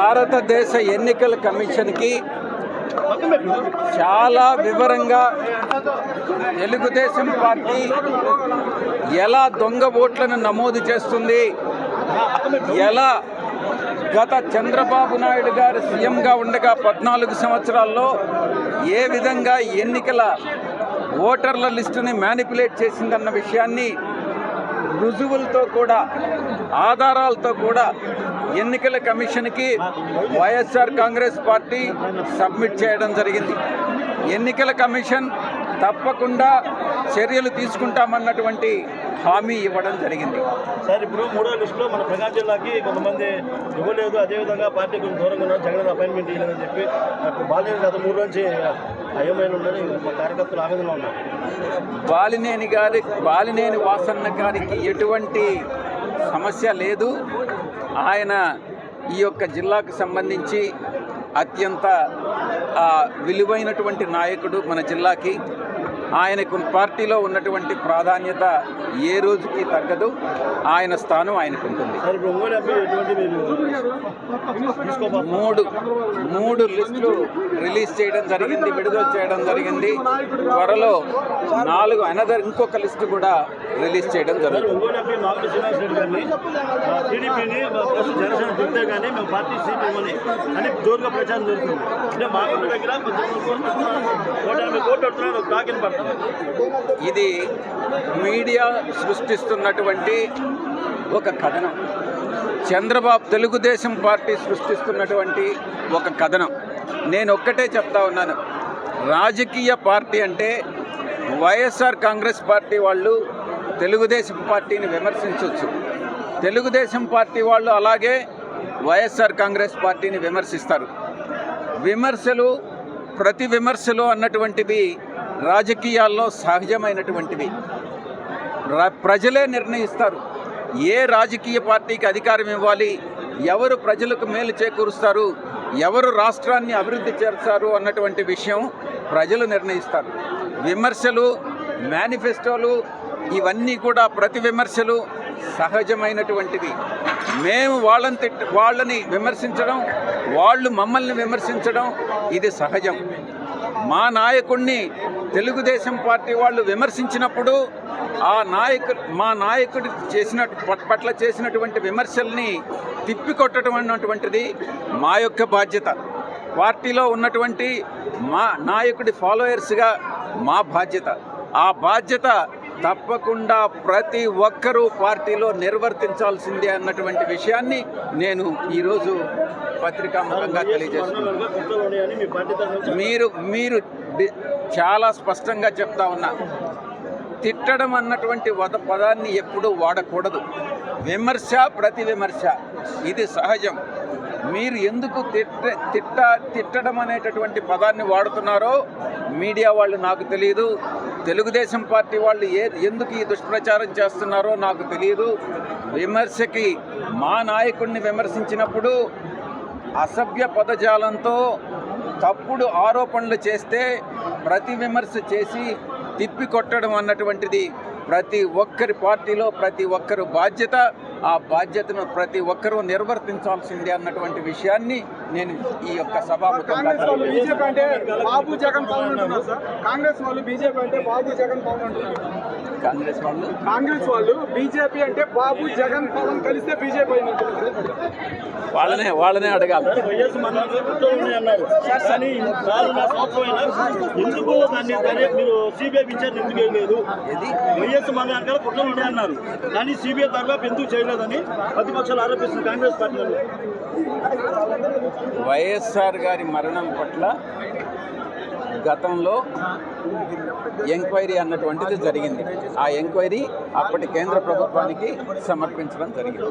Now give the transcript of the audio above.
భారతదేశ ఎన్నికల కమిషన్కి చాలా వివరంగా తెలుగుదేశం పార్టీ ఎలా దొంగ ఓట్లను నమోదు చేస్తుంది, ఎలా గత చంద్రబాబు నాయుడు గారు సీఎంగా ఉండగా 14 సంవత్సరాల్లో ఏ విధంగా ఎన్నికల ఓటర్ల లిస్టుని మ్యానిపులేట్ చేసిందన్న విషయాన్ని రుజువులతో కూడా ఆధారాలతో కూడా ఎన్నికల కమిషన్కి వైఎస్ఆర్ కాంగ్రెస్ పార్టీ సబ్మిట్ చేయడం జరిగింది. ఎన్నికల కమిషన్ తప్పకుండా చర్యలు తీసుకుంటామన్నటువంటి హామీ ఇవ్వడం జరిగింది. సార్, ఇప్పుడు 3వ లిస్టులో మన ప్రకాశం జిల్లాకి కొంతమంది ఇవ్వలేదు, అదేవిధంగా పార్టీ కొంచెం దూరంగా ఉన్నారు, జగన్ అపాయింట్మెంట్ ఇవ్వలేదని చెప్పి బాలినేని గత 3 నుంచి అయోమయంలో ఉందని మా కార్యకర్తలు ఆవేదనలో ఉన్నారు. బాలినేని వాసన్న గారికి ఎటువంటి సమస్య లేదు. ఆయన ఈ యొక్క జిల్లాకు సంబంధించి అత్యంత విలువైనటువంటి నాయకుడు మన జిల్లాకి. ఆయనకు పార్టీలో ఉన్నటువంటి ప్రాధాన్యత ఏ రోజుకి తగ్గదు. ఆయన స్థానం ఆయనకు ఉంటుంది. మూడు లిస్టులు రిలీజ్ చేయడం జరిగింది, విడుదల చేయడం జరిగింది. త్వరలో 4 ఇంకొక లిస్టు కూడా రిలీజ్ చేయడం జరుగుతుంది. ఇది మీడియా సృష్టిస్తున్నటువంటి ఒక కథనం. తెలుగుదేశం పార్టీ సృష్టిస్తున్నటువంటి ఒక కథనం. నేను ఒక్కటే చెప్తా ఉన్నాను, రాజకీయ పార్టీ అంటే వైఎస్ఆర్ కాంగ్రెస్ పార్టీ వాళ్ళు తెలుగుదేశం పార్టీని విమర్శించవచ్చు, తెలుగుదేశం పార్టీ వాళ్ళు అలాగే వైఎస్ఆర్ కాంగ్రెస్ పార్టీని విమర్శిస్తారు. ప్రతి విమర్శలు అన్నటువంటివి రాజకీయాల్లో సహజమైనటువంటివి. ప్రజలే నిర్ణయిస్తారు ఏ రాజకీయ పార్టీకి అధికారం ఇవ్వాలి, ఎవరు ప్రజలకు మేలు చేకూరుస్తారు, ఎవరు రాష్ట్రాన్ని అభివృద్ధి చేస్తారు అన్నటువంటి విషయం ప్రజలు నిర్ణయిస్తారు. విమర్శలు, మేనిఫెస్టోలు ఇవన్నీ కూడా ప్రతి విమర్శలు సహజమైనటువంటివి. మేము వాళ్ళని విమర్శించడం, వాళ్ళు మమ్మల్ని విమర్శించడం ఇది సహజం. మా నాయకుడిని తెలుగుదేశం పార్టీ వాళ్ళు విమర్శించినప్పుడు మా నాయకుడి పట్ల చేసినటువంటి విమర్శల్ని తిప్పికొట్టడం అన్నటువంటిది మా యొక్క బాధ్యత. పార్టీలో ఉన్నటువంటి మా నాయకుడి ఫాలోయర్స్గా మా బాధ్యత. ఆ బాధ్యత తప్పకుండా ప్రతి ఒక్కరూ పార్టీలో నిర్వర్తించాల్సిందే అన్నటువంటి విషయాన్ని నేను ఈరోజు పత్రికాముఖంగా తెలియజేస్తున్నాను. మీరు చాలా స్పష్టంగా చెప్తా ఉన్నా, తిట్టడం అన్నటువంటి పదాన్ని ఎప్పుడూ వాడకూడదు. విమర్శ, ప్రతి విమర్శ ఇది సహజం. మీరు ఎందుకు తిట్టడం అనేటటువంటి పదాన్ని వాడుతున్నారో మీడియా వాళ్ళు నాకు తెలియదు, తెలుగుదేశం పార్టీ వాళ్ళు ఎందుకు ఈ దుష్ప్రచారం చేస్తున్నారో నాకు తెలియదు. విమర్శకి మా నాయకుడిని విమర్శించినప్పుడు అసభ్య పదజాలంతో తప్పుడు ఆరోపణలు చేస్తే ప్రతి విమర్శ చేసి తిప్పికొట్టడం అన్నటువంటిది ప్రతి ఒక్కరి పార్టీలో ప్రతి ఒక్కరు బాధ్యత. ఆ బాధ్యతను ప్రతి ఒక్కరూ నిర్వర్తించాల్సిందే అన్నటువంటి విషయాన్ని నేను ఈ యొక్క సభాముఖంగా బీజేపీ అంటే బాబు జగన్ పవన్ అంటున్నారు సార్. కాంగ్రెస్ వాళ్ళు బీజేపీ అంటే బాబు జగన్ పవన్ అంటున్నారు. కాంగ్రెస్ వాళ్ళు బీజేపీ అంటే బాబు జగన్ పవన్ కలిస్తే బీజేపీ వాళ్ళనే అడగాలి. ఎందుకు మీరు సిబిఐ విచారణ ఎందుకు చేయలేదు? వైఎస్ మరణానికి కుట్రలు ఉన్నాయన్నారు, కానీ సిబిఐ దర్యాప్తు ఎందుకు చేయలేదని ప్రతిపక్షాలు ఆరోపిస్తున్నారు కాంగ్రెస్ పార్టీ. వైఎస్ఆర్ గారి మరణం పట్ల గతంలో ఎంక్వైరీ అన్నటువంటిది జరిగింది. ఆ ఎంక్వైరీ అప్పటి కేంద్ర ప్రభుత్వానికి సమర్పించడం జరిగింది.